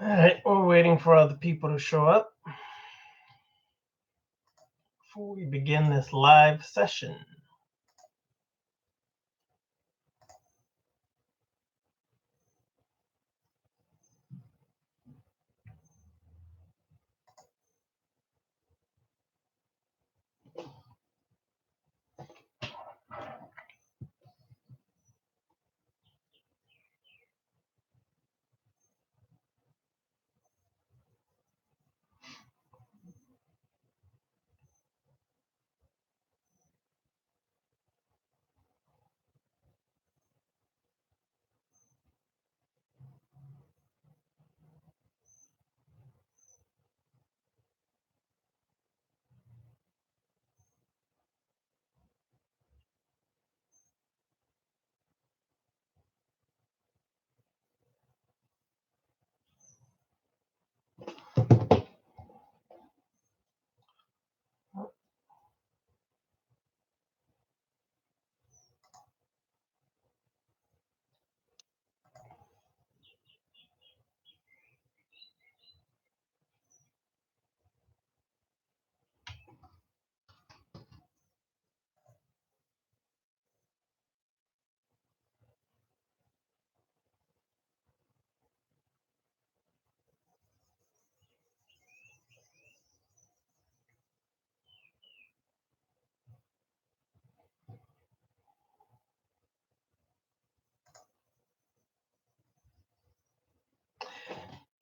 All right, we're waiting for other people to show up before we begin this live session.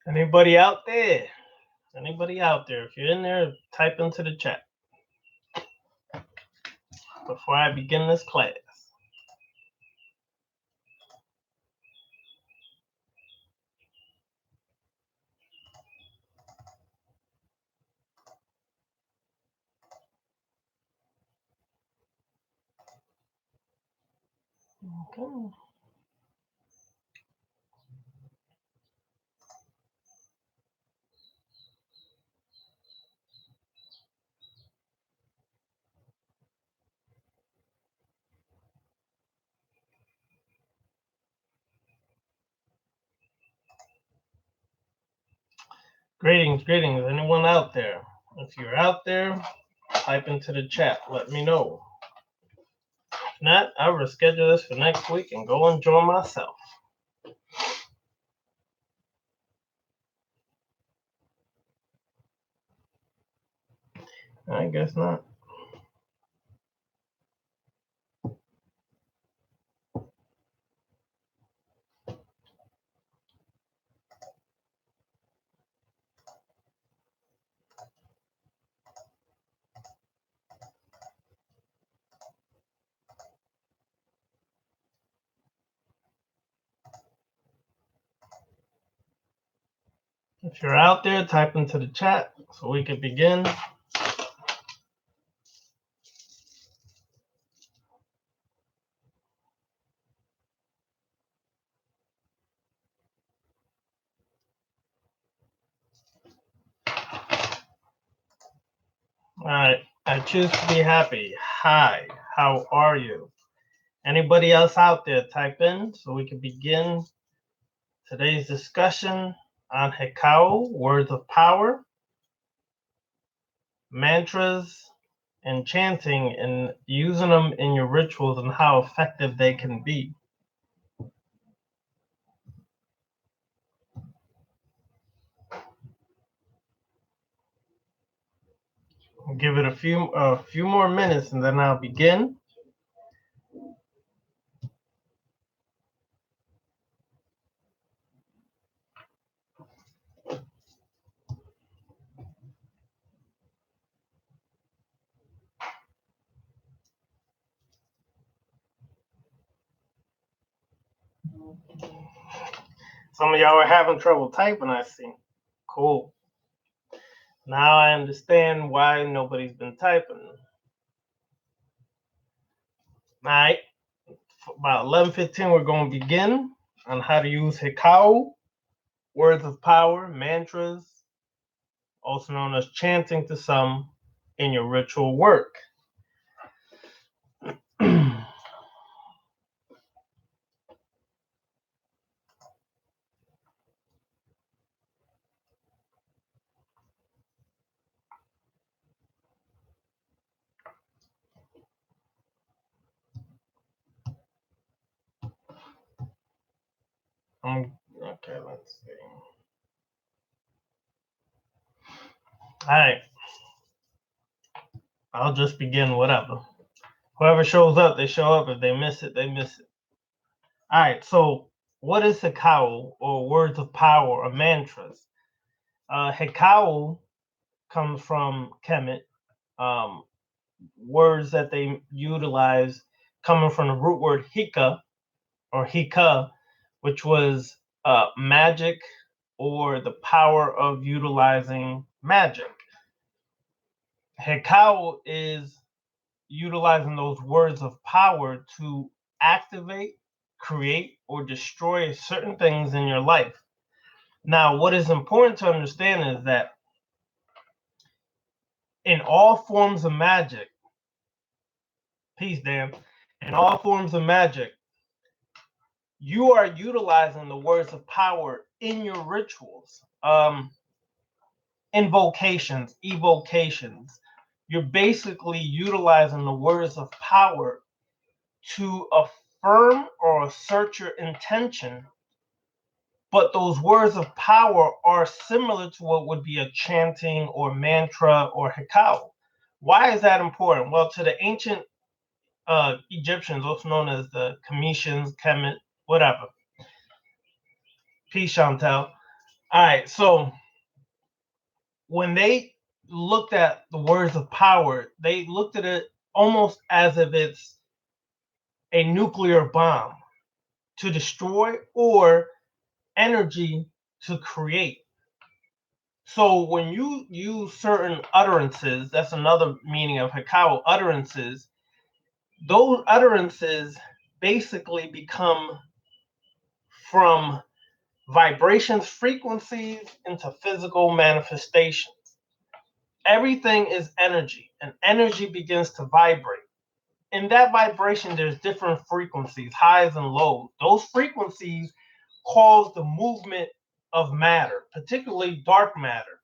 Anybody out there? Anybody out there? If you're in there, type into the chat before I begin this class. Okay. Greetings, greetings. Anyone out there? If you're out there, type into the chat. Let me know. If not, I'll reschedule this for next week and go enjoy myself. I guess not. If you're out there, type into the chat so we can begin. All right. I choose to be happy. Hi. How are you? Anybody else out there, type in so we can begin today's discussion on Hekau, words of power, mantras, and chanting, and using them in your rituals and how effective they can be. I'll give it a few more minutes and then I'll begin. Some of y'all are having trouble typing, I see. Cool. Now I understand why nobody's been typing. All right. About 11:15, we're going to begin on how to use Hekau, words of power, mantras, also known as chanting to some, in your ritual work. Okay, let's see. All right. I'll just begin whatever. Whoever shows up, they show up. If they miss it, they miss it. All right. So, what is Hekau, or words of power, or mantras? Hekau comes from Kemet. Words that they utilize coming from the root word hika or hika, which was magic or the power of utilizing magic. Hekau is utilizing those words of power to activate, create, or destroy certain things in your life. Now, what is important to understand is that in all forms of magic, peace, Dan, in all forms of magic, you are utilizing the words of power in your rituals, invocations, evocations. You're basically utilizing the words of power to affirm or assert your intention, but those words of power are similar to what would be a chanting or mantra or hekau. Why is that important? Well, to the ancient Egyptians, also known as the Cometians, Kemet, whatever. Peace, Chantel. All right, so when they looked at the words of power, they looked at it almost as if it's a nuclear bomb to destroy or energy to create. So when you use certain utterances, that's another meaning of Hekau, utterances. Those utterances basically become from vibrations, frequencies into physical manifestations. Everything is energy, and energy begins to vibrate. In that vibration, there's different frequencies, highs and lows. Those frequencies cause the movement of matter, particularly dark matter.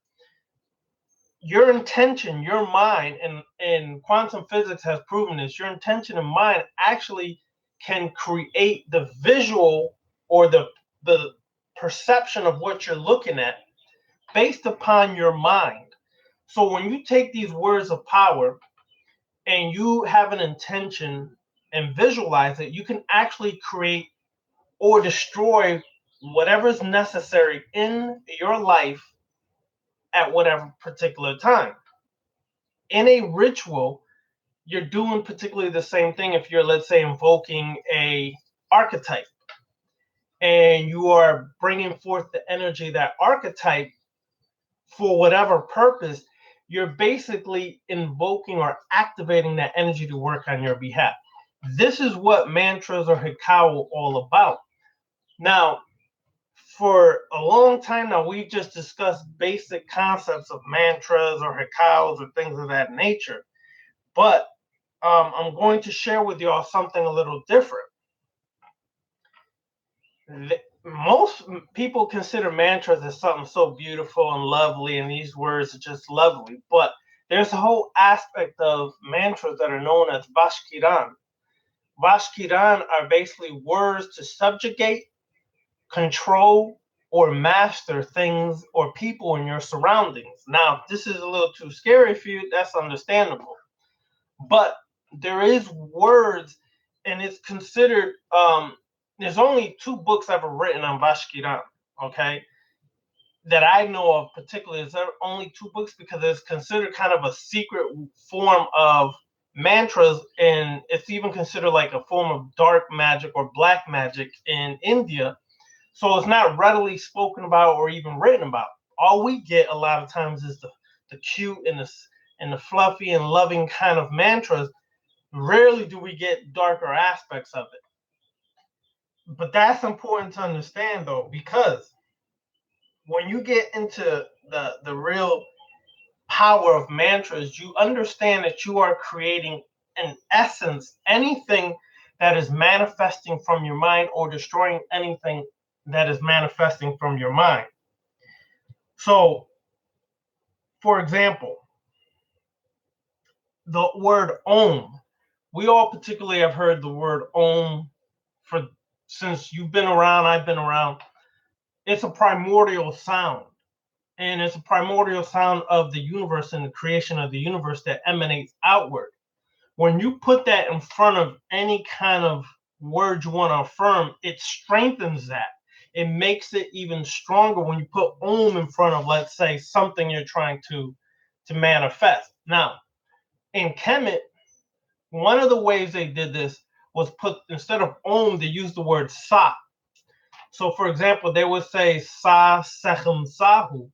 Your intention, your mind, and quantum physics has proven this, your intention and mind actually can create the visual or the perception of what you're looking at based upon your mind. So when you take these words of power and you have an intention and visualize it, you can actually create or destroy whatever is necessary in your life at whatever particular time. In a ritual, you're doing particularly the same thing if you're, let's say, invoking a archetype and you are bringing forth the energy of that archetype for whatever purpose. You're basically invoking or activating that energy to work on your behalf. This is what mantras or Hekau are all about. Now, for a long time now, we've just discussed basic concepts of mantras or Hekaus or things of that nature. But I'm going to share with y'all something a little different. Most people consider mantras as something so beautiful and lovely, and these words are just lovely. But there's a whole aspect of mantras that are known as Vashkiran. Vashkiran are basically words to subjugate, control, or master things or people in your surroundings. Now, if this is a little too scary for you, that's understandable. But there is words, and it's considered, there's only 2 books ever written on Vashkiran, okay, that I know of particularly. There's only 2 books because it's considered kind of a secret form of mantras, and it's even considered like a form of dark magic or black magic in India. So it's not readily spoken about or even written about. All we get a lot of times is the cute and the fluffy and loving kind of mantras. Rarely do we get darker aspects of it. But that's important to understand, though, because when you get into the real power of mantras, you understand that you are creating, in essence, anything that is manifesting from your mind or destroying anything that is manifesting from your mind. So, for example, the word Om. We all particularly have heard the word Om for since you've been around, I've been around. It's a primordial sound. And it's a primordial sound of the universe and the creation of the universe that emanates outward. When you put that in front of any kind of word you want to affirm, it strengthens that. It makes it even stronger when you put Om in front of, let's say, something you're trying to manifest. Now, in Kemet, one of the ways they did this was put, instead of Om, they used the word Sa. So, for example, they would say Sa Sechem Sahu.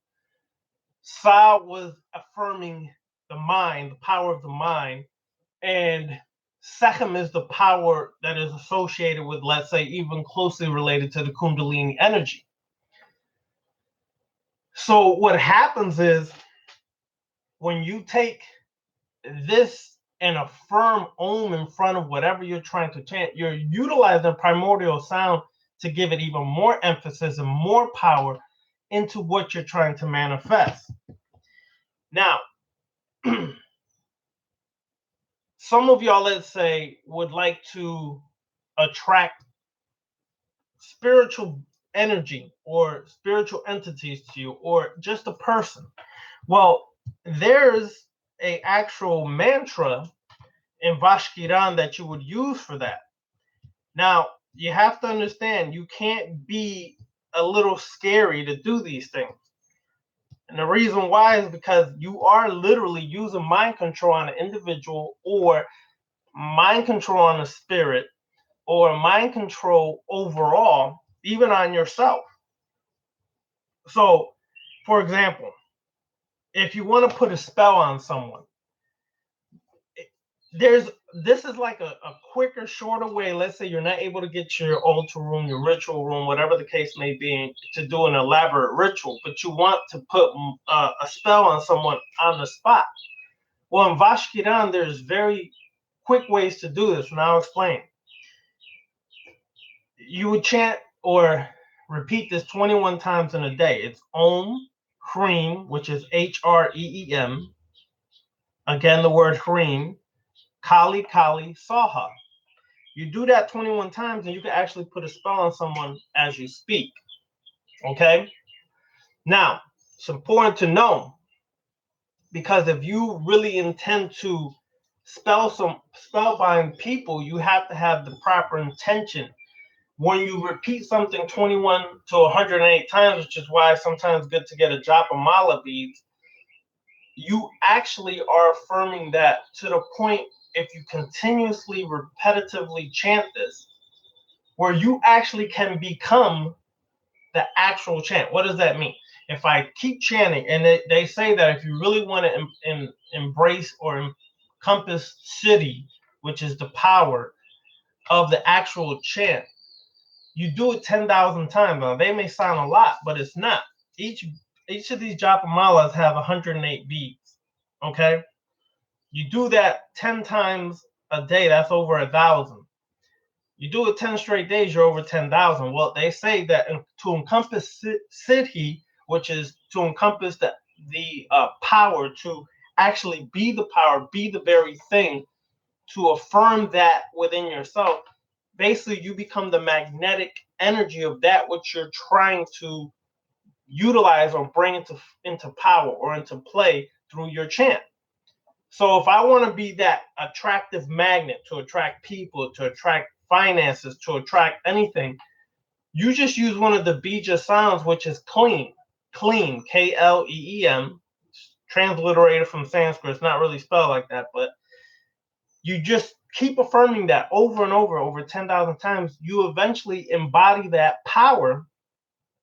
Sa was affirming the mind, the power of the mind, and Sechem is the power that is associated with, let's say, even closely related to the Kundalini energy. So what happens is when you take this and affirm Om in front of whatever you're trying to chant, you're utilizing primordial sound to give it even more emphasis and more power into what you're trying to manifest. Now, some of y'all, let's say, would like to attract spiritual energy or spiritual entities to you, or just a person. Well, there's a actual mantra in Vashkiran that you would use for that. Now, you have to understand, you can't be a little scary to do these things. And the reason why is because you are literally using mind control on an individual, or mind control on a spirit, or mind control overall, even on yourself. So, for example, if you want to put a spell on someone, this is like a quicker, shorter way. Let's say you're not able to get your altar room, your ritual room, whatever the case may be, to do an elaborate ritual, but you want to put a spell on someone on the spot. Well, in Vashkiran, there's very quick ways to do this, and I'll explain. You would chant or repeat this 21 times in a day. It's Om, Hreem, which is Hreem. Again, the word Hreem, Kali, Kali, Saha. You do that 21 times, and you can actually put a spell on someone as you speak. Okay? Now, it's important to know, because if you really intend to spellbind people, you have to have the proper intention. When you repeat something 21 to 108 times, which is why sometimes it's good to get a drop of mala beads, you actually are affirming that to the point, if you continuously, repetitively chant this, where you actually can become the actual chant. What does that mean? If I keep chanting, and they say that if you really want to embrace or encompass Siddhi, which is the power of the actual chant, you do it 10,000 times. Now, they may sound a lot, but it's not. Each of these japamalas have 108 beads. Okay? You do that 10 times a day, that's over 1,000. You do it 10 straight days, you're over 10,000. Well, they say that to encompass Siddhi, which is to encompass the power, to actually be the power, be the very thing, to affirm that within yourself, basically you become the magnetic energy of that which you're trying to utilize or bring into power or into play through your chant. So if I want to be that attractive magnet to attract people, to attract finances, to attract anything, you just use one of the bija sounds, which is clean, Kleem, transliterated from Sanskrit. It's not really spelled like that, but you just keep affirming that over and over 10,000 times. You eventually embody that power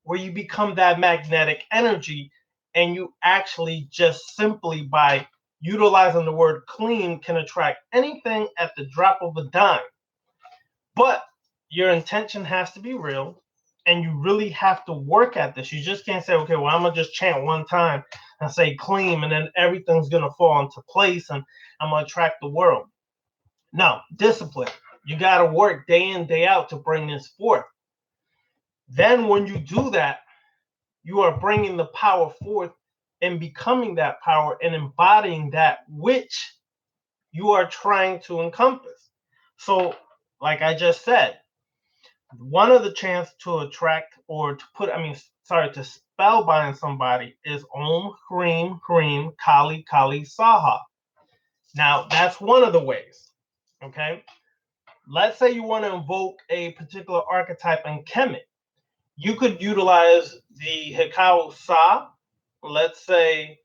where you become that magnetic energy, and you actually just simply by utilizing the word clean can attract anything at the drop of a dime. But your intention has to be real, and you really have to work at this. You just can't say, okay, well, I'm going to just chant one time and say clean, and then everything's going to fall into place and I'm going to attract the world. No, discipline. You got to work day in, day out to bring this forth. Then when you do that, you are bringing the power forth and becoming that power and embodying that which you are trying to encompass. So, like I just said, one of the chants to attract or to spellbind somebody is Om, Hreem, Hreem, Kali, Kali, Saha. Now, that's one of the ways. Okay? Let's say you want to invoke a particular archetype in Kemet. You could utilize the Hekau Sa, let's say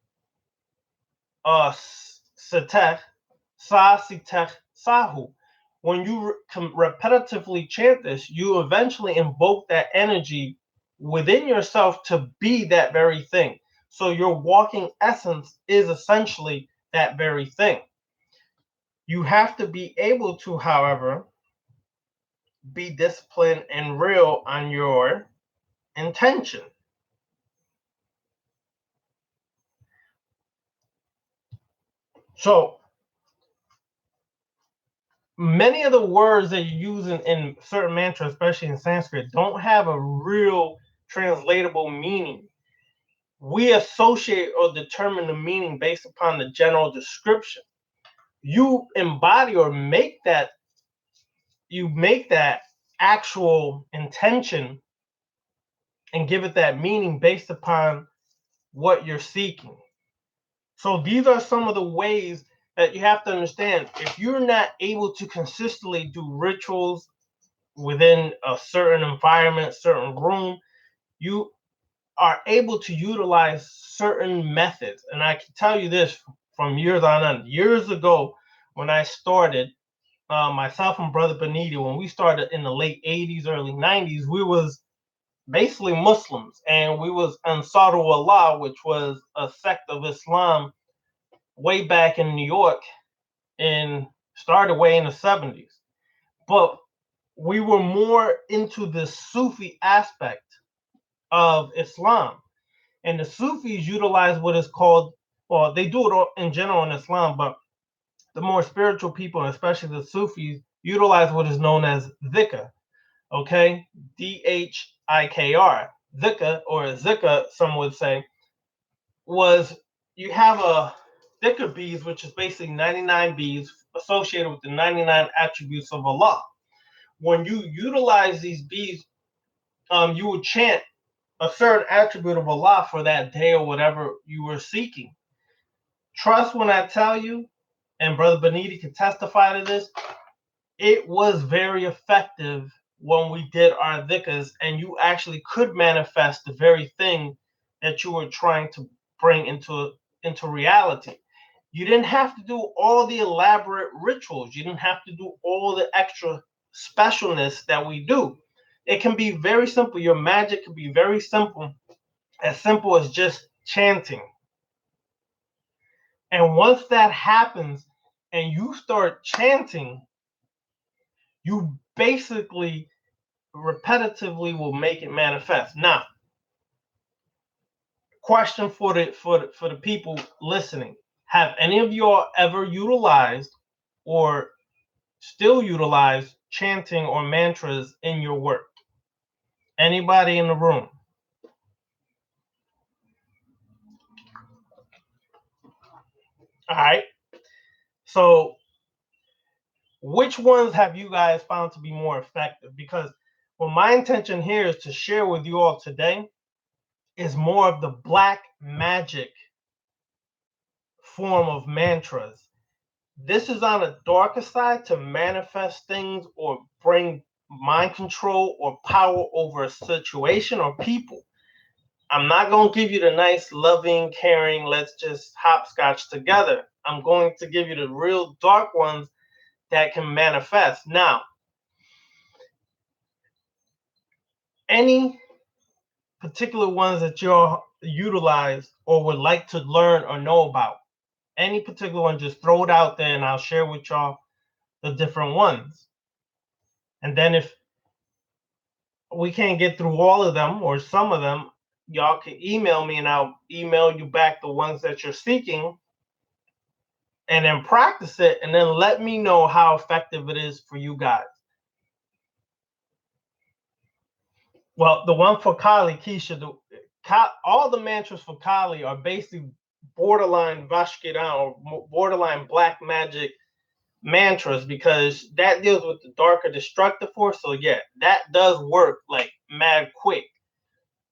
Setech, Sa, Sitech, Sahu. When you repetitively chant this, you eventually invoke that energy within yourself to be that very thing. So your walking essence is essentially that very thing. You have to be able to, however, be disciplined and real on your intention. So many of the words that you use in certain mantras, especially in Sanskrit, don't have a real translatable meaning. We associate or determine the meaning based upon the general description. You embody or make that actual intention and give it that meaning based upon what you're seeking. So these are some of the ways that you have to understand. If you're not able to consistently do rituals within a certain environment, certain room, you are able to utilize certain methods. And I can tell you this from years on end. Years ago, when I started, myself and Brother Benito, when we started in the late 80s, early 90s, we was basically Muslims, and we was Ansaru Allah, which was a sect of Islam way back in New York in Started way in the 70s. But we were more into the Sufi aspect of Islam. And the Sufis utilize what is called, well, they do it in general in Islam, but the more spiritual people, especially the Sufis, utilize what is known as dhikr, okay? Dhikr. Dhikr, or zikr, some would say, was you have a dhikr beads, which is basically 99 beads associated with the 99 attributes of Allah. When you utilize these beads, you would chant a certain attribute of Allah for that day or whatever you were seeking. Trust when I tell you, and Brother Beniti can testify to this, it was very effective when we did our dhikrs, and you actually could manifest the very thing that you were trying to bring into reality. You didn't have to do all the elaborate rituals. You didn't have to do all the extra specialness that we do. It can be very simple. Your magic can be very simple as just chanting. And once that happens and you start chanting, you basically repetitively will make it manifest. Now, question for the people listening: have any of y'all ever utilized or still utilize chanting or mantras in your work? Anybody in the room? All right. So, which ones have you guys found to be more effective? Because well, my intention here is to share with you all today is more of the black magic form of mantras. This is on a darker side to manifest things or bring mind control or power over a situation or people. I'm not going to give you the nice, loving, caring, let's just hopscotch together. I'm going to give you the real dark ones that can manifest. Now, any particular ones that you'll utilize or would like to learn or know about, any particular one, just throw it out there and I'll share with y'all the different ones. And then if we can't get through all of them or some of them, y'all can email me and I'll email you back the ones that you're seeking and then practice it and then let me know how effective it is for you guys. Well, the one for Kali, Keisha, all the mantras for Kali are basically borderline Vashkiran or borderline black magic mantras because that deals with the darker destructive force. So yeah, that does work like mad quick.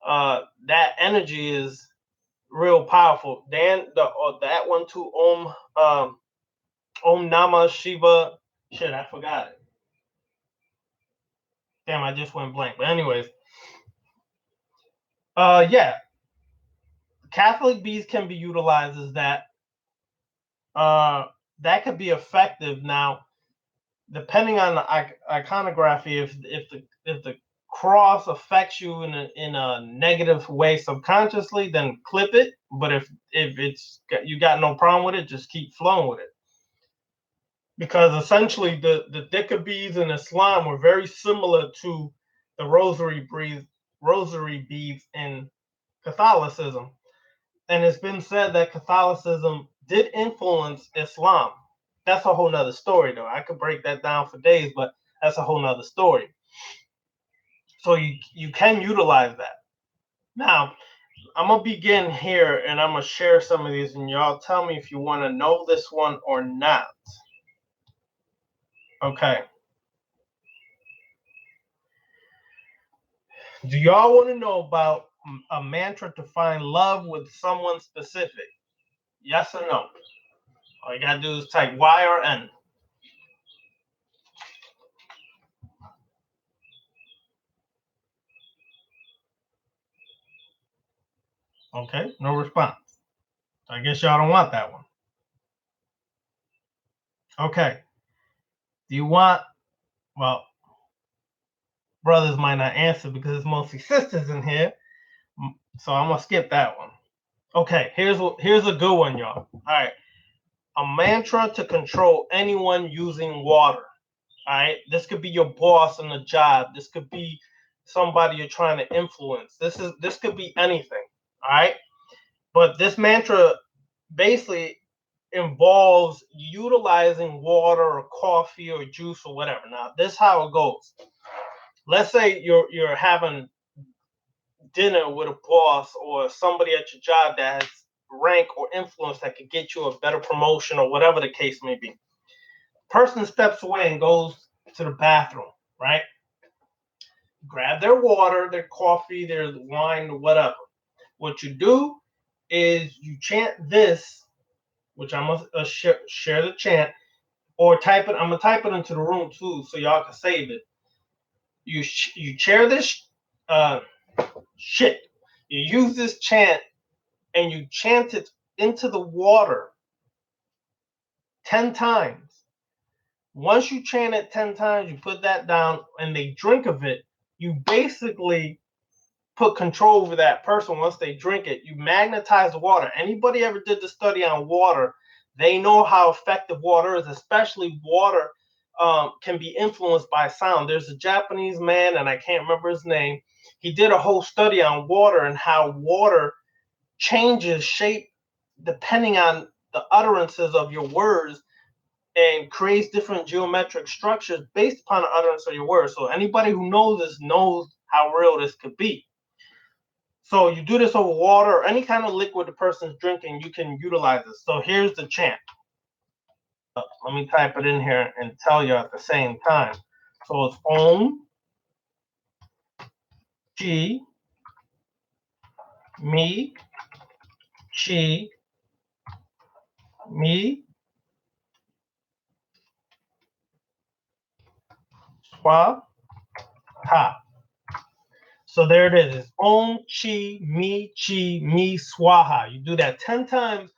That energy is real powerful. Then that one too, Om Nama Shiva. Shit, I forgot it. Damn, I just went blank. But anyways, yeah, Catholic beads can be utilized as that. That could be effective. Now, depending on the iconography, if the cross affects you in a negative way subconsciously, then clip it. But if it's you got no problem with it, just keep flowing with it. Because essentially the dhikr beads in Islam were very similar to the rosary beads in Catholicism. And it's been said that Catholicism did influence Islam. That's a whole nother story, though. I could break that down for days, but that's a whole nother story. So you can utilize that. Now, I'm going to begin here, and I'm going to share some of these, and y'all tell me if you want to know this one or not. Okay. Do y'all want to know about a mantra to find love with someone specific? Yes or no? All you got to do is type Y or N. Okay, no response. I guess y'all don't want that one. Okay. Do you want, well, brothers might not answer because it's mostly sisters in here. So I'm going to skip that one. Okay, here's a good one, y'all. All right. a mantra to control anyone using water. All right, this could be your boss on the job. This could be somebody you're trying to influence. This could be anything. All right, but this mantra basically involves utilizing water or coffee or juice or whatever. Now, this is how it goes. Let's say you're having dinner with a boss or somebody at your job that has rank or influence that could get you a better promotion or whatever the case may be. Person steps away and goes to the bathroom, right? Grab their water, their coffee, their wine, whatever. What you do is you chant this, which I'm gonna share the chant, or type it. I'm gonna type it into the room too, so y'all can save it. You share this shit. You use this chant and you chant it into the water 10 times. Once you chant it 10 times, you put that down and they drink of it, you basically put control over that person. Once they drink it, you magnetize the water. Anybody ever did the study on water, they know how effective water is, especially water can be influenced by sound. There's a Japanese man, and I can't remember his name. He did a whole study on water and how water changes shape depending on the utterances of your words and creates different geometric structures based upon the utterance of your words. So anybody who knows this knows how real this could be. So you do this over water or any kind of liquid the person's drinking, you can utilize this. So here's the chant. Let me type it in here and tell you at the same time. So it's Om, Chi, Mi, Chi, Mi, Swa, Ha. So there it is. It's Om, Chi, Mi, Swaha. You do that 10 times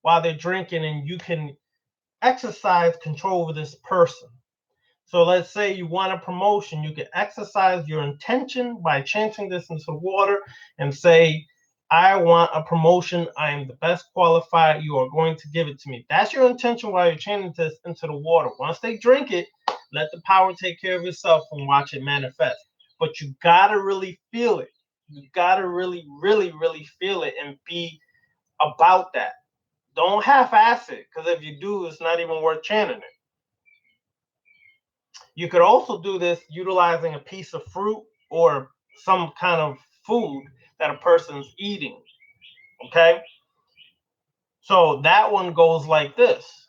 while they're drinking, and you can exercise control over this person. So let's say you want a promotion, you can exercise your intention by chanting this into water and say, I want a promotion. I am the best qualified. You are going to give it to me. That's your intention while you're chanting this into the water. Once they drink it, let the power take care of itself and watch it manifest. But you got to really feel it. You got to really, really, really feel it and be about that. Don't half-ass it, because if you do, it's not even worth chanting it. You could also do this utilizing a piece of fruit or some kind of food that a person's eating. Okay? So that one goes like this.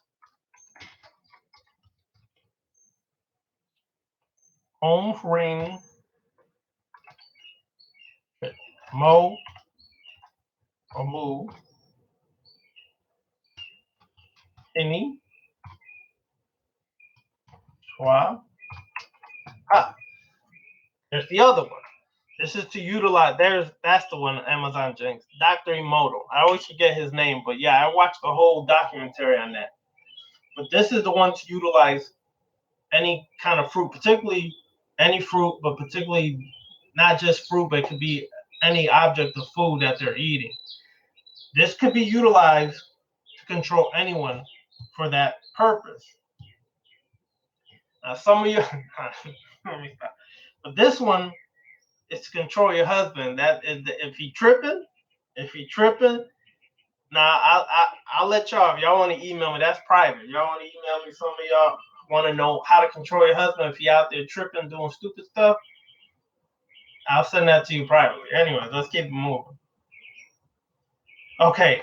Om Ring Mo Amu Ini Schwa Ha. There's the other one. This is to utilize. That's the one, Amazon Jinx. Dr. Emoto. I always forget his name, but yeah, I watched the whole documentary on that. But this is the one to utilize any kind of fruit, particularly any fruit, but particularly not just fruit, but it could be any object of food that they're eating. This could be utilized to control anyone for that purpose. Now, some of you, but this one is to control your husband. That is, if he tripping, now I'll let y'all. If y'all want to email me, that's private. Y'all want to email me. Some of y'all want to know how to control your husband if he out there tripping, doing stupid stuff. I'll send that to you privately. Anyways, let's keep it moving. Okay,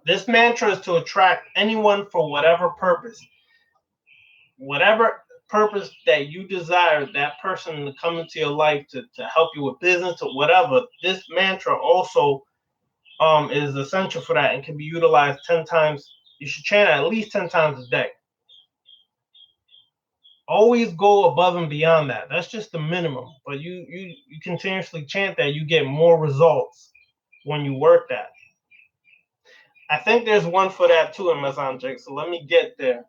this mantra is to attract anyone for whatever purpose. Whatever purpose that you desire that person to come into your life to help you with business or whatever, this mantra also is essential for that and can be utilized 10 times. You should chant at least 10 times a day. Always go above and beyond that. That's just the minimum. But you continuously chant that, you get more results when you work that. I think there's one for that too in Amazon Jake. So let me get there.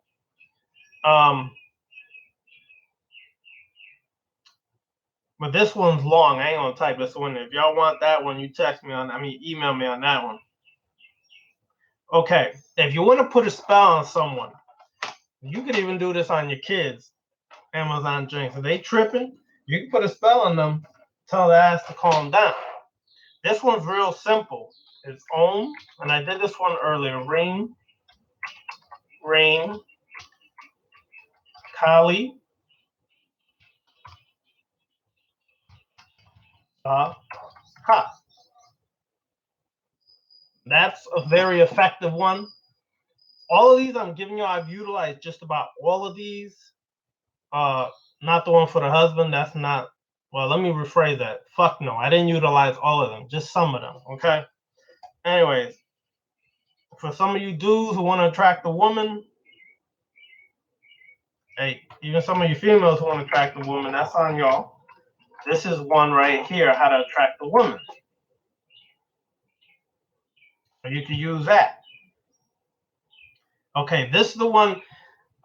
But this one's long. I ain't gonna type this one. If y'all want that one, you text me on. Email me on that one. Okay, if you want to put a spell on someone, you could even do this on your kids. Amazon drinks. If they tripping, you can put a spell on them, tell the ass to calm down. This one's real simple. It's Om, and I did this one earlier. Rain, Kali, Ha. That's a very effective one. All of these I'm giving you, I've utilized just about all of these. Not the one for the husband. That's not. Well, let me rephrase that. Fuck no, I didn't utilize all of them. Just some of them. Okay. Anyways, for some of you dudes who want to attract a woman, hey, even some of you females who want to attract a woman, that's on y'all. This is one right here, how to attract a woman. So you can use that. Okay, this is the one.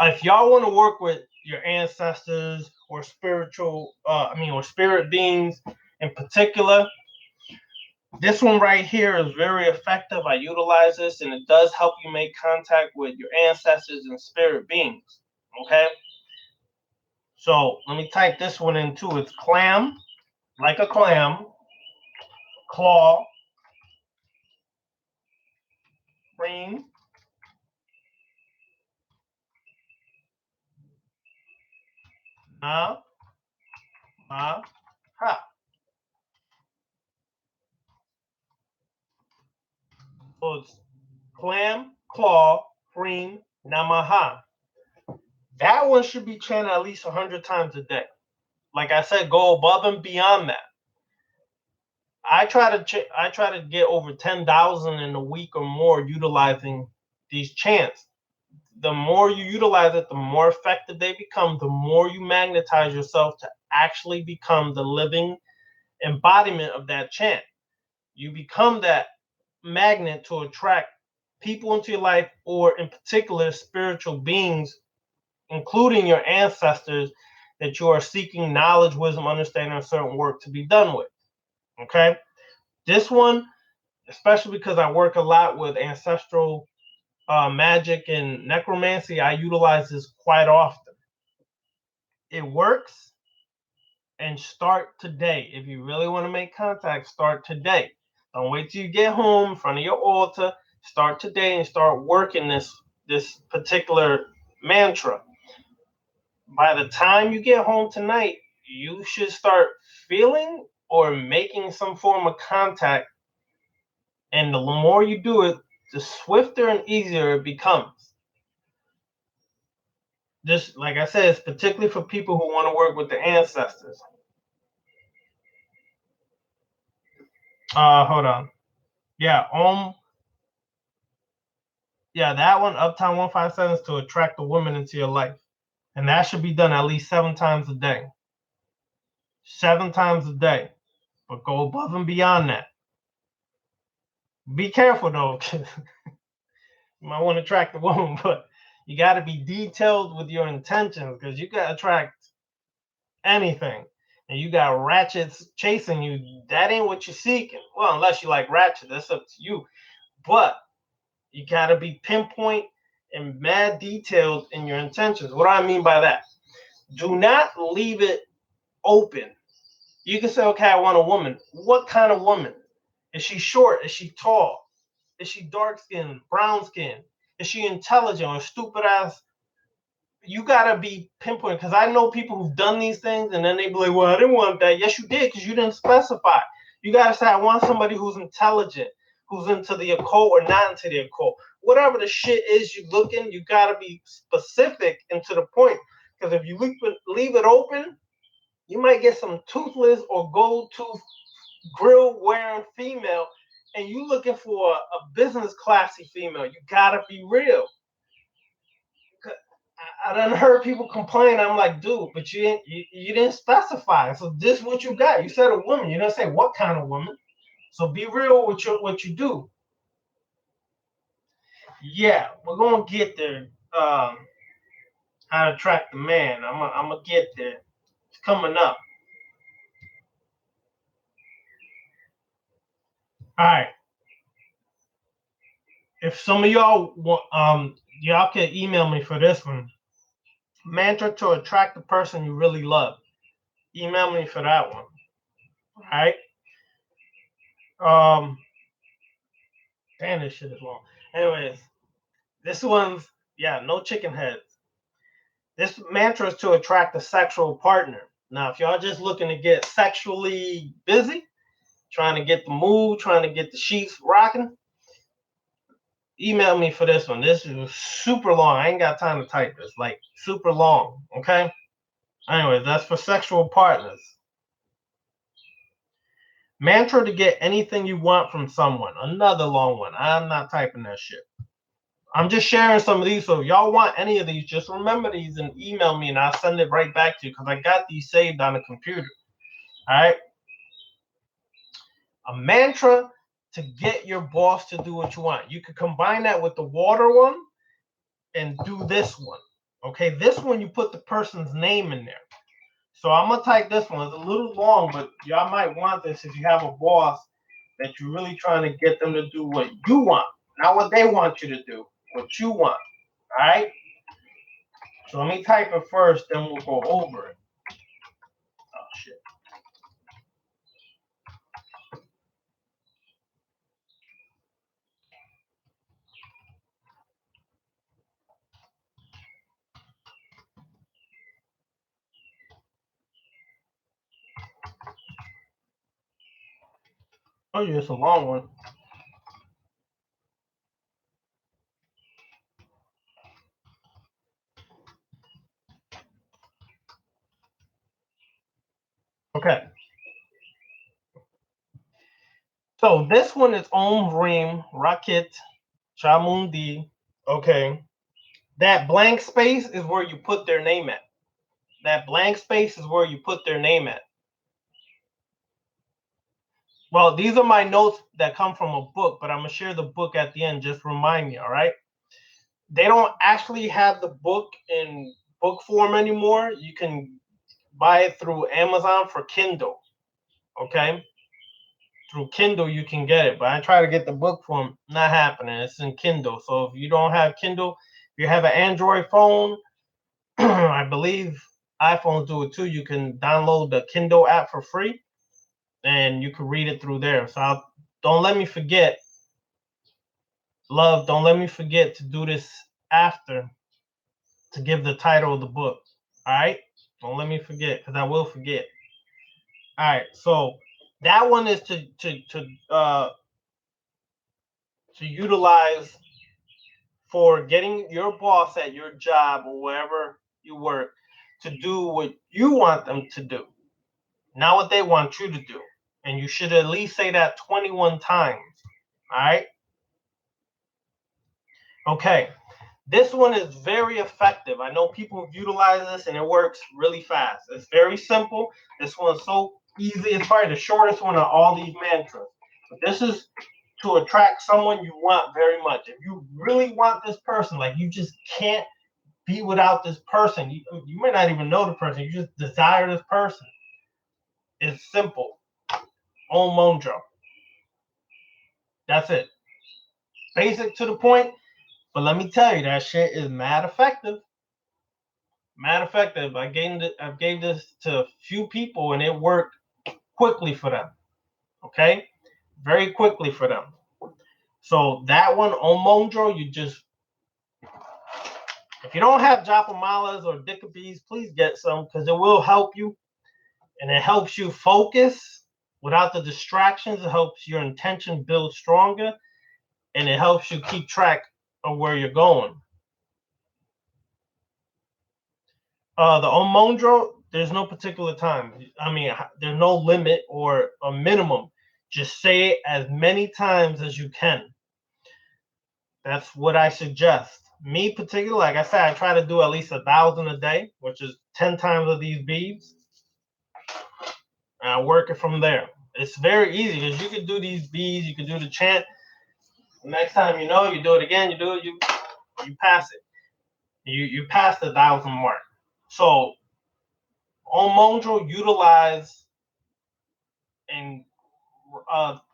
If y'all want to work with your ancestors or spiritual, or spirit beings in particular, this one right here is very effective. I utilize this, and it does help you make contact with your ancestors and spirit beings. Okay, so let me type this one in too. It's clam, like a clam, claw, ring, ha, ha, ha. So it's clam, claw, ring, namaha. That one should be chanted at least 100 times a day. Like I said, go above and beyond that. I try to get over 10,000 in a week or more utilizing these chants. The more you utilize it, the more effective they become, the more you magnetize yourself to actually become the living embodiment of that chant. You become that magnet to attract people into your life, or in particular spiritual beings, including your ancestors, that you are seeking knowledge, wisdom, understanding, or certain work to be done with. Okay? This one, especially because I work a lot with ancestral magic and necromancy, I utilize this quite often. It works, and start today. If you really want to make contact, start today. Don't wait till you get home in front of your altar. Start today and start working this particular mantra. By the time you get home tonight, you should start feeling or making some form of contact. And the more you do it, the swifter and easier it becomes. Just like I said, it's particularly for people who want to work with the ancestors. Hold on. Yeah, yeah, that one, Uptown 157, is to attract a woman into your life. And that should be done at least 7 times a day. 7 times a day. But go above and beyond that. Be careful though, because you might want to attract a woman, but you got to be detailed with your intentions, because you got to attract anything. And you got ratchets chasing you. That ain't what you're seeking. Well, unless you like ratchets, that's up to you. But you got to be pinpoint and mad detailed in your intentions. What do I mean by that? Do not leave it open. You can say, okay, I want a woman. What kind of woman? Is she short? Is she tall? Is she dark skinned, brown skinned? Is she intelligent or stupid ass? You gotta be pinpoint, because I know people who've done these things and then they be like, well, I didn't want that. Yes, you did, because you didn't specify. You gotta say, I want somebody who's intelligent, who's into the occult or not into the occult. Whatever the shit is you looking, you gotta be specific and to the point. Because if you leave it open, you might get some toothless or gold tooth grill wearing female, and you looking for a business classy female. You gotta be real. I done heard people complain. I'm like, dude, but you didn't specify. So this is what you got. You said a woman. You didn't say what kind of woman. So be real with what you do. Yeah, we're gonna get there. How to attract the man. I'm gonna get there. It's coming up. All right. If some of y'all want, y'all can email me for this one. Mantra to attract the person you really love. Email me for that one. All right. Damn, this shit is long. Anyways, this one's no chicken heads. This mantra is to attract a sexual partner. Now, if y'all just looking to get sexually busy, trying to get the mood, trying to get the sheets rocking, email me for this one. This is super long. I ain't got time to type this. Like, super long, okay? Anyway, that's for sexual partners. Mantra to get anything you want from someone. Another long one. I'm not typing that shit. I'm just sharing some of these. So if y'all want any of these, just remember these and email me and I'll send it right back to you because I got these saved on the computer. All right. A mantra to get your boss to do what you want. You could combine that with the water one and do this one. Okay. This one, you put the person's name in there. So I'm going to type this one. It's a little long, but y'all might want this if you have a boss that you're really trying to get them to do what you want, not what they want you to do, what you want. All right? So let me type it first, then we'll go over it. Oh, shit. Oh, yeah, it's a long one. Okay. So this one is Om Reem Rakit Chamundi. Okay. That blank space is where you put their name at. That blank space is where you put their name at. Well, these are my notes that come from a book, but I'm going to share the book at the end. Just remind me, all right? They don't actually have the book in book form anymore. You can buy it through Amazon for Kindle, okay? Through Kindle, you can get it, but I try to get the book form, not happening. It's in Kindle. So if you don't have Kindle, if you have an Android phone, I believe iPhones do it too. You can download the Kindle app for free, and you can read it through there. So don't let me forget, love. Don't let me forget to do this after to give the title of the book. All right, don't let me forget because I will forget. All right, so that one is to utilize for getting your boss at your job or wherever you work to do what you want them to do, not what they want you to do. And you should at least say that 21 times. All right. Okay. This one is very effective. I know people utilize this and it works really fast. It's very simple. This one's so easy. It's probably the shortest one of all these mantras. But this is to attract someone you want very much. If you really want this person, like you just can't be without this person. You may not even know the person. You just desire this person. It's simple. Om Monjo. That's it. Basic to the point. But let me tell you, that shit is mad effective. Mad effective. I gave this to a few people and it worked quickly for them. Okay? Very quickly for them. So that one, Om Monjo, you just, if you don't have Japamalas or Dikabis, please get some because it will help you. And it helps you focus without the distractions. It helps your intention build stronger, and it helps you keep track of where you're going. The Omondro, there's no particular time. I mean, there's no limit or a minimum. Just say it as many times as you can. That's what I suggest. Me particularly, like I said, I try to do at least 1,000 a day, which is 10 times of these beads. And I work it from there. It's very easy because you can do these beads, you can do the chant. Next time you know, you do it again, you do it, you pass it. You pass the 1,000 mark. So on Monjo, utilize and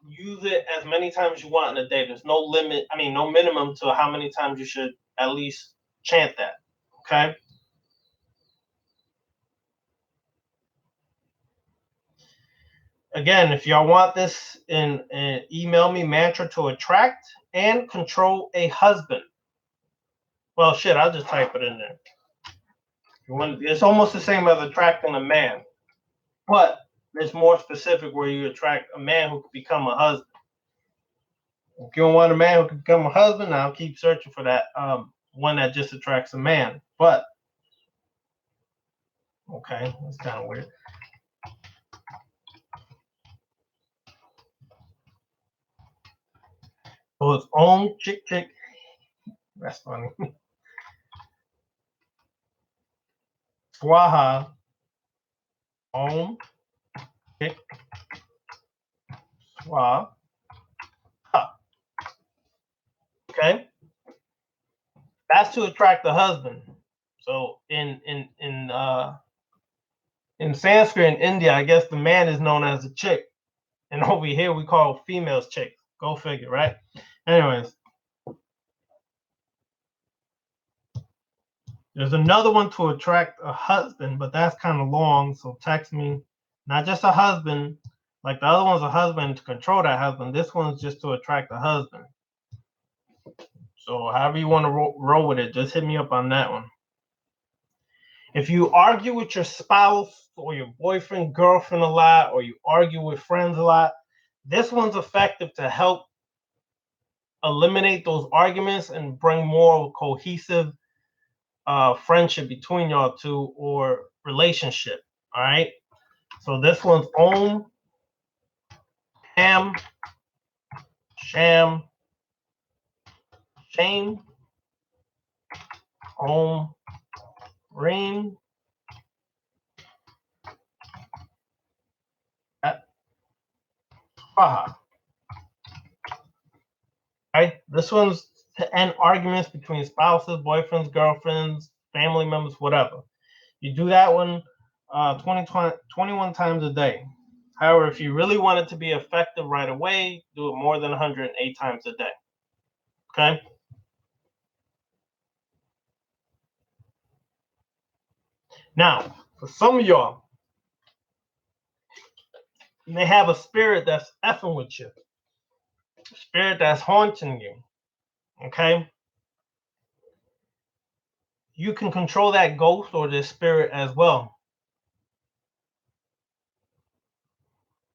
use it as many times as you want in a day. There's no limit. I mean, no minimum to how many times you should at least chant that. Okay. Again, if y'all want this, email me mantra to attract and control a husband. Well, shit, I'll just type it in there. It's almost the same as attracting a man, but it's more specific where you attract a man who could become a husband. If you don't want a man who can become a husband, I'll keep searching for that one that just attracts a man. But okay, that's kind of weird. So it's Om Chick Chick. That's funny. Swaha. Om Chick Swaha. Okay, that's to attract the husband. So in Sanskrit in India, I guess the man is known as a chick, and over here we call females chicks. Go figure, right? Anyways, there's another one to attract a husband, but that's kind of long. So text me, not just a husband, like the other one's a husband to control that husband. This one's just to attract a husband. So however you want to roll with it, just hit me up on that one. If you argue with your spouse or your boyfriend, girlfriend a lot, or you argue with friends a lot, this one's effective to help eliminate those arguments and bring more cohesive friendship between y'all two or relationship. All right. So this one's Om, Ham, Sham, Shame, Om, Rain, Faha. Right? This one's to end arguments between spouses, boyfriends, girlfriends, family members, whatever. You do that one 21 times a day. However, if you really want it to be effective right away, do it more than 108 times a day. Okay? Now, for some of y'all, you may have a spirit that's effing with you, a spirit that's haunting you. Okay? You can control that ghost or this spirit as well.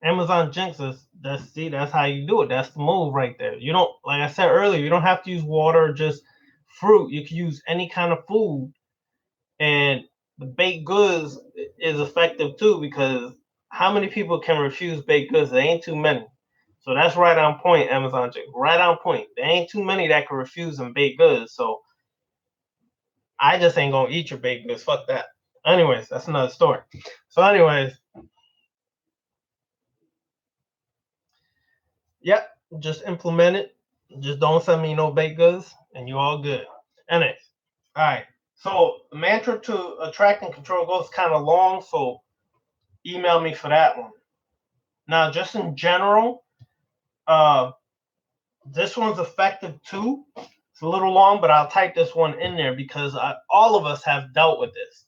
Amazon Jinxes, that's how you do it. That's the move right there. You don't, like I said earlier, you don't have to use water or just fruit. You can use any kind of food. And the baked goods is effective too, because how many people can refuse baked goods? There ain't too many. So that's right on point, Amazon Jinx. Right on point. There ain't too many that can refuse them baked goods. So I just ain't gonna eat your baked goods. Fuck that. Anyways, that's another story. So anyways, yep, just implement it. Just don't send me no baked goods, and you all good. Anyways, all right. So the mantra to attract and control ghosts kind of long, so email me for that one. Now, just in general, this one's effective too. It's a little long, but I'll type this one in there because all of us have dealt with this.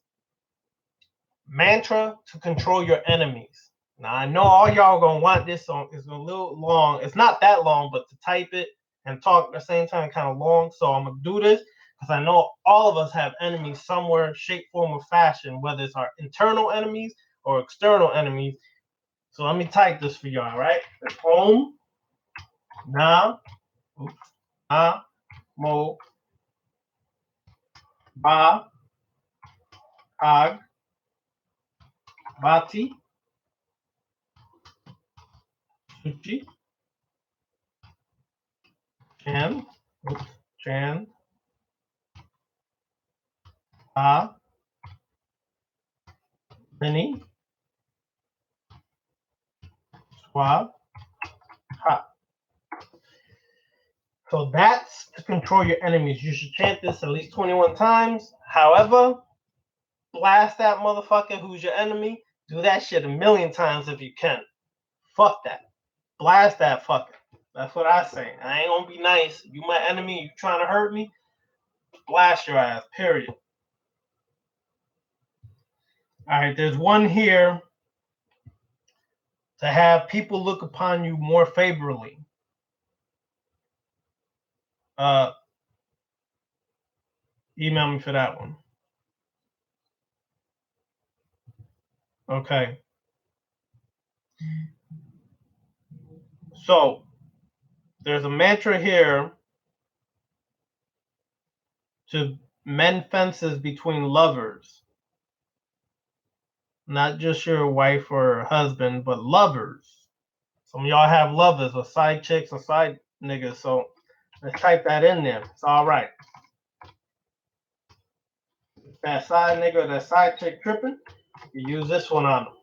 Mantra to control your enemies. Now, I know all y'all gonna want this song. It's a little long. It's not that long, but to type it and talk at the same time kind of long. So I'm gonna do this because I know all of us have enemies somewhere, shape, form, or fashion, whether it's our internal enemies or external enemies. So let me type this for y'all, right? It's Om, Na, Mo, Ba, Ag, Bati, Suchi, Chan, Chan, Ha, Mini, Swab, Ha. So that's to control your enemies. You should chant this at least 21 times. However, blast that motherfucker who's your enemy. Do that shit a million times if you can. Fuck that. blast that fucker. That's what I say. I ain't gonna be nice. You my enemy, you trying to hurt me, blast your ass, period. All right, there's one here to have people look upon you more favorably. Email me for that one. Okay. So there's a mantra here to mend fences between lovers. Not just your wife or husband, but lovers. Some of y'all have lovers or side chicks or side niggas. So let's type that in there. It's all right. If that side nigga or that side chick tripping, you use this one on them.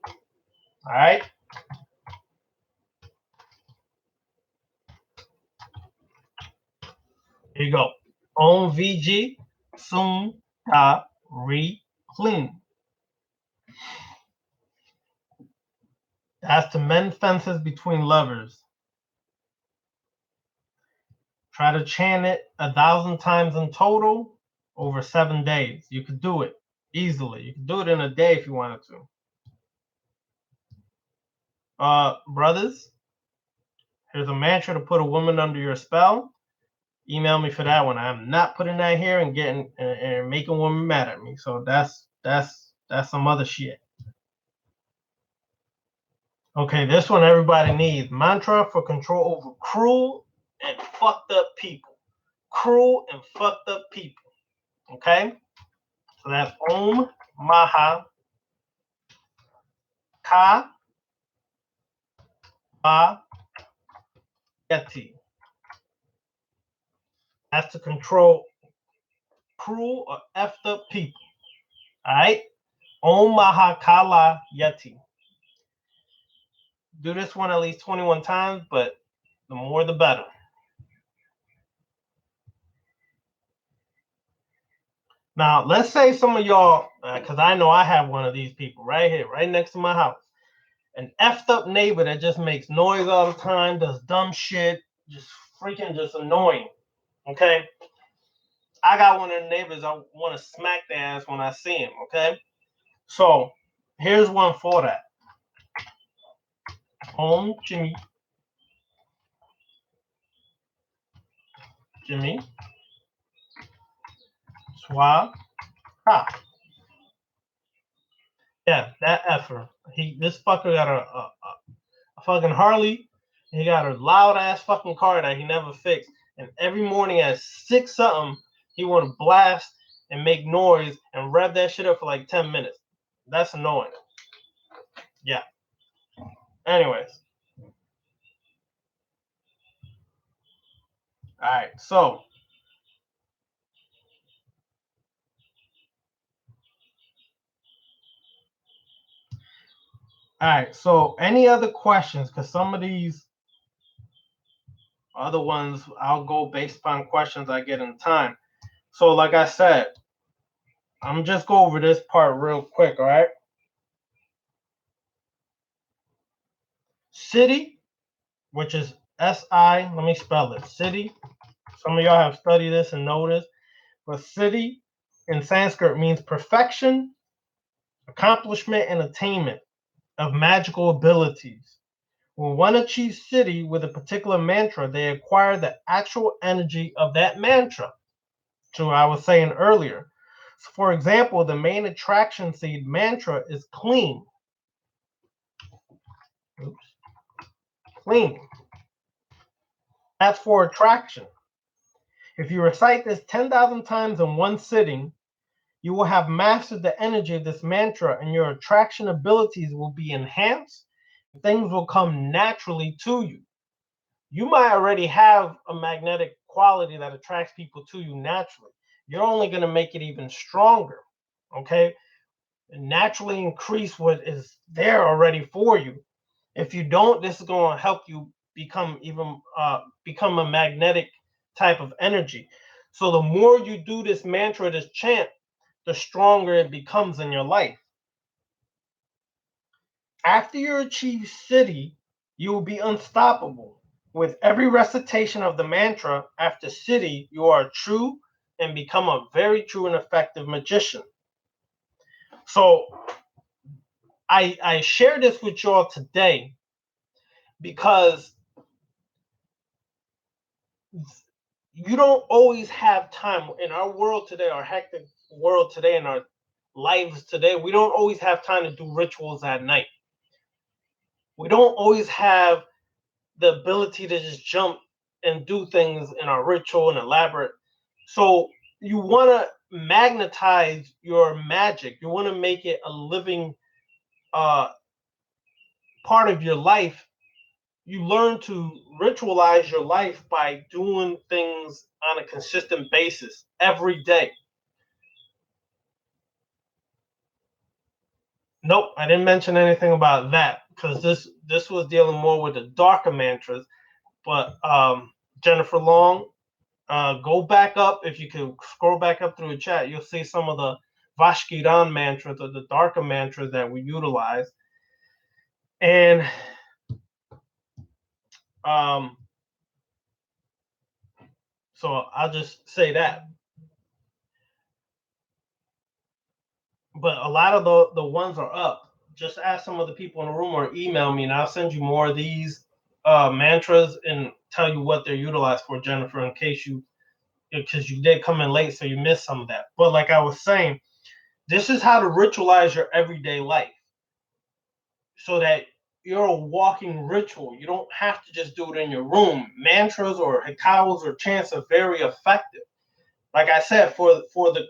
All right. Here you go. Om VG Sum Ta Re Clean. That's to mend fences between lovers. Try to chant it 1,000 times in total over 7 days. You could do it easily. You could do it in a day if you wanted to. Brothers, here's a mantra to put a woman under your spell. Email me for that one. I'm not putting that here and getting and making women mad at me. So that's some other shit. Okay, this one everybody needs. Mantra for control over cruel and fucked up people. Cruel and fucked up people. Okay? So that's Om Maha Ka Ba Yeti. That's to control cruel or effed up people. Alright? Om Maha Kala Yeti. Do this one at least 21 times, but the more the better. Now, let's say some of y'all, because I know I have one of these people right here, right next to my house. An effed up neighbor that just makes noise all the time, does dumb shit, just freaking just annoying. Okay? I got one of the neighbors I want to smack their ass when I see him. Okay? So, here's one for that. Om Jimmy. Swab. Ha. Yeah, that effort. This fucker got a fucking Harley. He got a loud ass fucking car that he never fixed. And every morning at 6 something, he want to blast and make noise and rev that shit up for like 10 minutes. That's annoying. Yeah. Anyways. All right. So. All right. So any other questions? Because some of these other ones, I'll go based upon questions I get in time. So like I said, I'm just go over this part real quick. All right. City, which is S-I, let me spell it. City. Some of y'all have studied this and know this. But Siddhi in Sanskrit means perfection, accomplishment, and attainment of magical abilities. When one achieves Siddhi with a particular mantra, they acquire the actual energy of that mantra. So I was saying earlier. So for example, the main attraction seed mantra is clean. Oops. Clean. That's for attraction. If you recite this 10,000 times in one sitting, you will have mastered the energy of this mantra and your attraction abilities will be enhanced. Things will come naturally to you. You might already have a magnetic quality that attracts people to you naturally. You're only going to make it even stronger. Okay? And naturally increase what is there already for you. If you don't, this is going to help you become a magnetic type of energy. So the more you do this mantra, this chant, the stronger it becomes in your life. After you achieve Siddhi, You will be unstoppable. With every recitation of the mantra after Siddhi, you are true and become a very true and effective magician. So I share this with y'all today because you don't always have time in our world today, our hectic world today, in our lives today. We don't always have time to do rituals at night. We don't always have the ability to just jump and do things in our ritual and elaborate. So you want to magnetize your magic. You want to make it a living uh, part of your life. You learn to ritualize your life by doing things on a consistent basis every day. Nope, I didn't mention anything about that because this was dealing more with the darker mantras. But Jennifer Long, go back up. If you can scroll back up through the chat, you'll see some of the Vashkiran mantras or the darker mantras that we utilize. And so I'll just say that. But a lot of the ones are up. Just ask some of the people in the room or email me, and I'll send you more of these mantras and tell you what they're utilized for, Jennifer, in case because you did come in late, so you missed some of that. But like I was saying, this is how to ritualize your everyday life so that you're a walking ritual. You don't have to just do it in your room. Mantras or hekaus or chants are very effective. Like I said, for the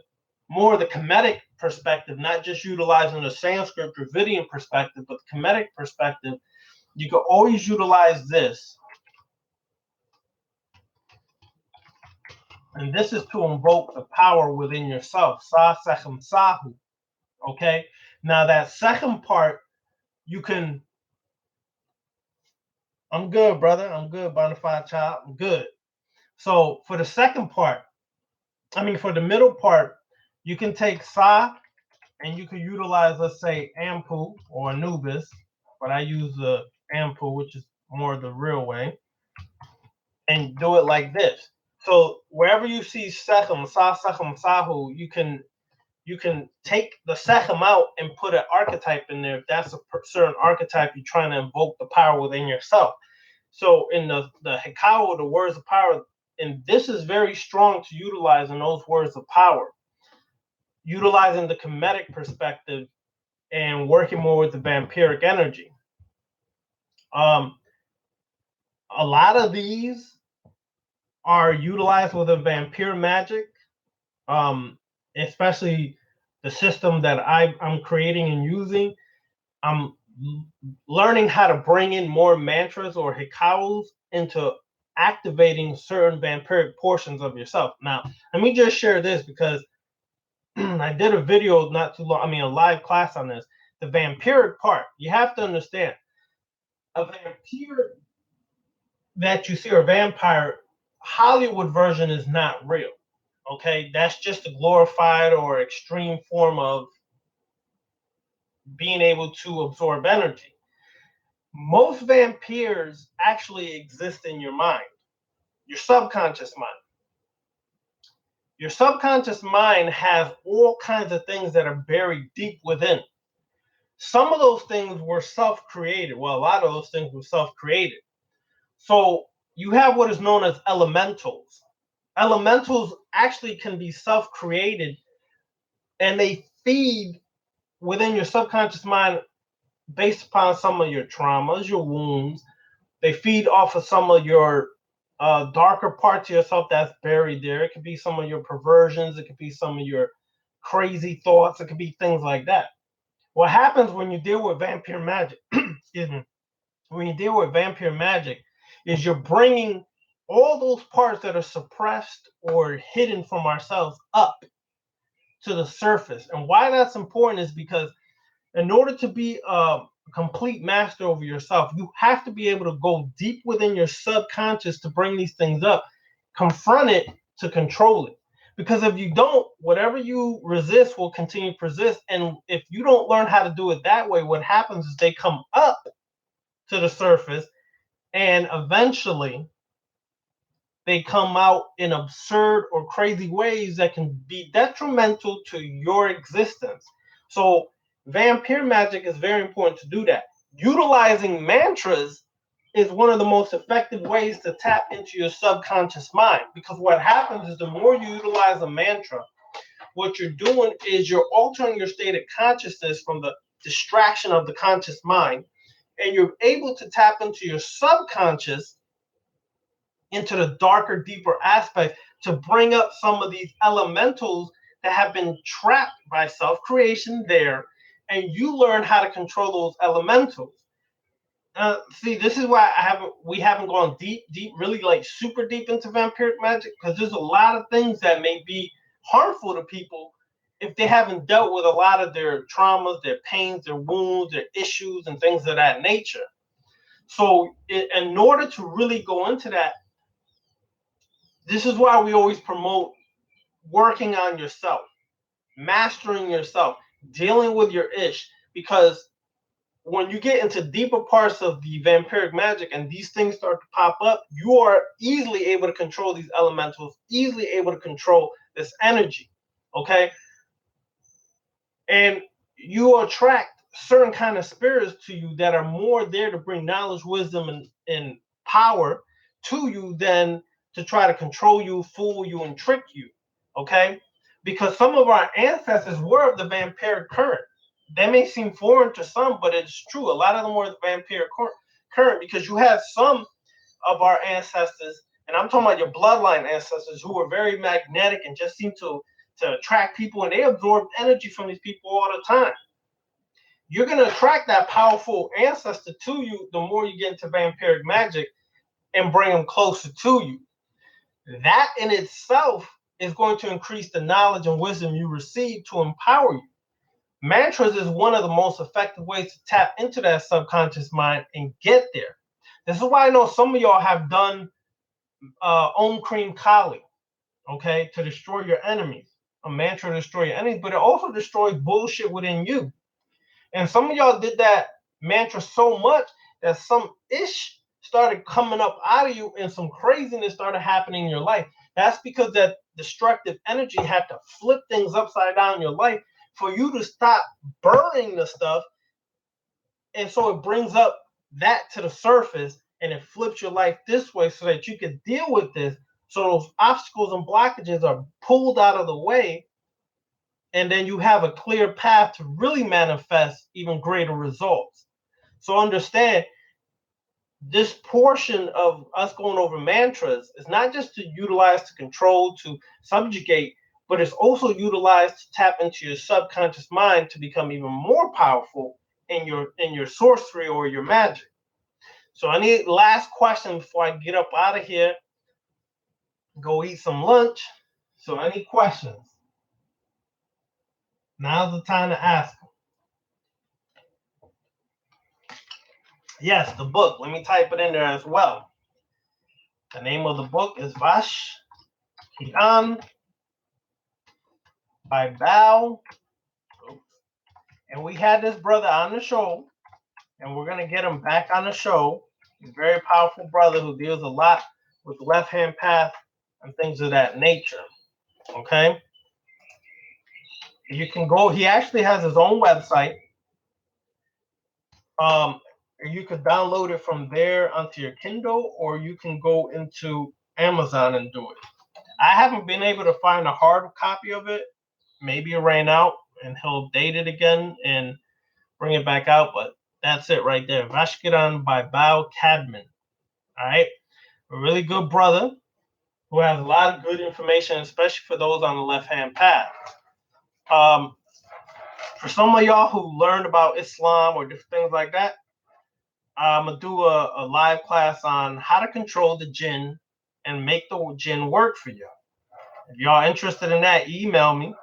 more the Kemetic perspective, not just utilizing the Sanskrit Dravidian perspective, but the Kemetic perspective, you can always utilize this. And this is to invoke the power within yourself. Sa Sechem Sahu. Okay? Now that second part, you can. I'm good, brother. I'm good, Bonafide child. I'm good. So for the second part, for the middle part, you can take Sa and you can utilize, let's say, Ampu or Anubis, but I use the Ampu, which is more the real way, and do it like this. So wherever you see Sechem, Sa Sechem Sahu, you can take the Sechem out and put an archetype in there if that's a certain archetype you're trying to invoke the power within yourself. So in the Hekau, the words of power, and this is very strong to utilize in those words of power, utilizing the Kemetic perspective and working more with the vampiric energy. A lot of these are utilized with a vampire magic, especially the system that I'm creating and using. I'm learning how to bring in more mantras or hekaus into activating certain vampiric portions of yourself. Now, let me just share this because I did a video not too long, a live class on this. The vampiric part, you have to understand, a vampire that you see, or vampire, Hollywood version is not real. Okay, that's just a glorified or extreme form of being able to absorb energy. Most vampires actually exist in your mind, your subconscious mind. Your subconscious mind has all kinds of things that are buried deep within. Some of those things were self-created. Well, a lot of those things were self-created. So you have what is known as elementals. Elementals actually can be self-created, and they feed within your subconscious mind based upon some of your traumas, your wounds. They feed off of some of your darker parts of yourself that's buried there. It could be some of your perversions. It could be some of your crazy thoughts. It could be things like that. What happens when you deal with vampire magic, excuse me, when you deal with vampire magic, is you're bringing all those parts that are suppressed or hidden from ourselves up to the surface. And why that's important is because in order to be a complete master over yourself, you have to be able to go deep within your subconscious to bring these things up, confront it to control it. Because if you don't, whatever you resist will continue to persist. And if you don't learn how to do it that way, what happens is they come up to the surface And eventually they come out in absurd or crazy ways that can be detrimental to your existence. So vampire magic is very important to do that. Utilizing mantras is one of the most effective ways to tap into your subconscious mind, because what happens is the more you utilize a mantra, what you're doing is you're altering your state of consciousness from the distraction of the conscious mind, and you're able to tap into your subconscious, into the darker, deeper aspect, to bring up some of these elementals that have been trapped by self-creation there, and you learn how to control those elementals. See, this is why we haven't gone deep, really like super deep into vampiric magic, because there's a lot of things that may be harmful to people if they haven't dealt with a lot of their traumas, their pains, their wounds, their issues, and things of that nature. So, in order to really go into that, this is why we always promote working on yourself, mastering yourself, dealing with your ish, because when you get into deeper parts of the vampiric magic and these things start to pop up, you are easily able to control these elementals, easily able to control this energy. Okay. And you attract certain kind of spirits to you that are more there to bring knowledge, wisdom, and power to you than to try to control you, fool you, and trick you. Okay. Because some of our ancestors were of the vampiric current. They may seem foreign to some, but it's true. A lot of them were the vampiric current, because you have some of our ancestors, and I'm talking about your bloodline ancestors, who were very magnetic and just seem to attract people, and they absorb energy from these people all the time. You're going to attract that powerful ancestor to you the more you get into vampiric magic and bring them closer to you. That in itself is going to increase the knowledge and wisdom you receive to empower you. Mantras is one of the most effective ways to tap into that subconscious mind and get there. This is why I know some of y'all have done Om Cream Kali, okay, to destroy your enemies. A mantra to destroy your enemies, but it also destroys bullshit within you. And some of y'all did that mantra so much that some ish started coming up out of you and some craziness started happening in your life. That's because that destructive energy had to flip things upside down in your life for you to stop burning the stuff. And so it brings up that to the surface and it flips your life this way so that you can deal with this. So those obstacles and blockages are pulled out of the way, and then you have a clear path to really manifest even greater results. So understand, this portion of us going over mantras is not just to utilize, to control, to subjugate, but it's also utilized to tap into your subconscious mind to become even more powerful in your sorcery or your magic. So any last question before I get up out of here, go eat some lunch. So any questions? Now's the time to ask. Yes, the book. Let me type it in there as well. The name of the book is Vash Kian by Bao. And we had this brother on the show, and we're going to get him back on the show. He's a very powerful brother who deals a lot with the left-hand path and things of that nature. Okay? You can go, he actually has his own website. You could download it from there onto your Kindle, or you can go into Amazon and do it. I haven't been able to find a hard copy of it. Maybe it ran out and he'll date it again and bring it back out, but that's it right there. Vashkiran by Bao Cadman. All right. A really good brother who has a lot of good information, especially for those on the left-hand path. For some of y'all who learned about Islam or different things like that, I'm going to do a live class on how to control the jinn and make the jinn work for you. If y'all interested in that, email me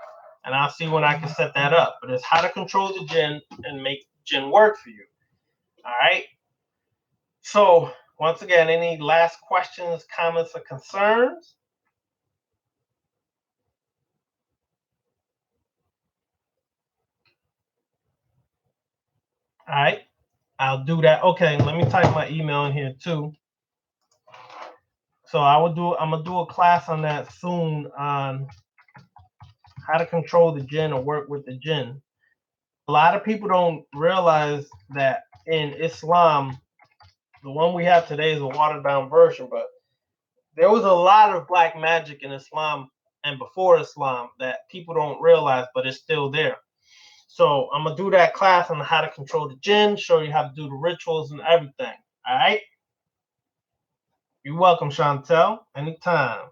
and I'll see when I can set that up. But it's how to control the jinn and make jinn work for you. All right. So once again, any last questions, comments, or concerns? All right. I'll do that. Okay. Let me type my email in here too. So I'm gonna do a class on that soon on how to control the jinn or work with the jinn. A lot of people don't realize that in Islam, the one we have today is a watered down version, but there was a lot of black magic in Islam and before Islam that people don't realize, but it's still there. So I'm gonna do that class on how to control the jinn, show you how to do the rituals and everything. All right. You're welcome, Chantel. Anytime.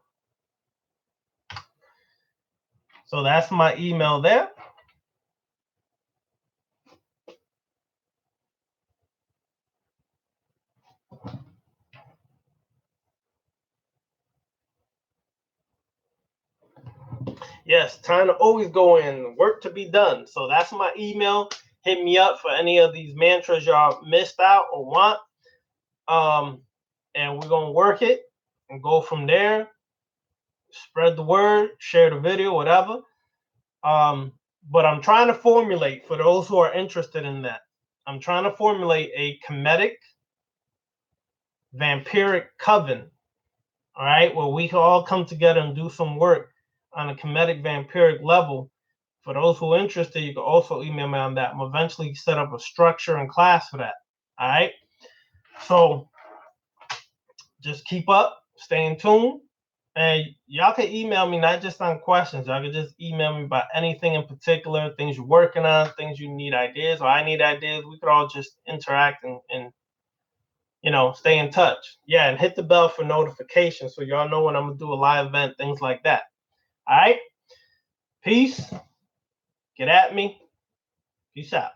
So that's my email there. Yes, time to always go in, work to be done. So that's my email. Hit me up for any of these mantras y'all missed out or want. And we're gonna work it and go from there. Spread the word, share the video, whatever. But I'm trying to formulate for those who are interested in that. I'm trying to formulate a comedic vampiric coven. All right, where we can all come together and do some work on a comedic vampiric level. For those who are interested, you can also email me on that. I'm eventually set up a structure and class for that. All right. So just keep up, stay in tune, and y'all can email me not just on questions. Y'all can just email me about anything in particular, things you're working on, things you need ideas, or I need ideas. We could all just interact and stay in touch. Yeah, and hit the bell for notifications so y'all know when I'm gonna do a live event, things like that. All right. Peace. Get at me. Peace out.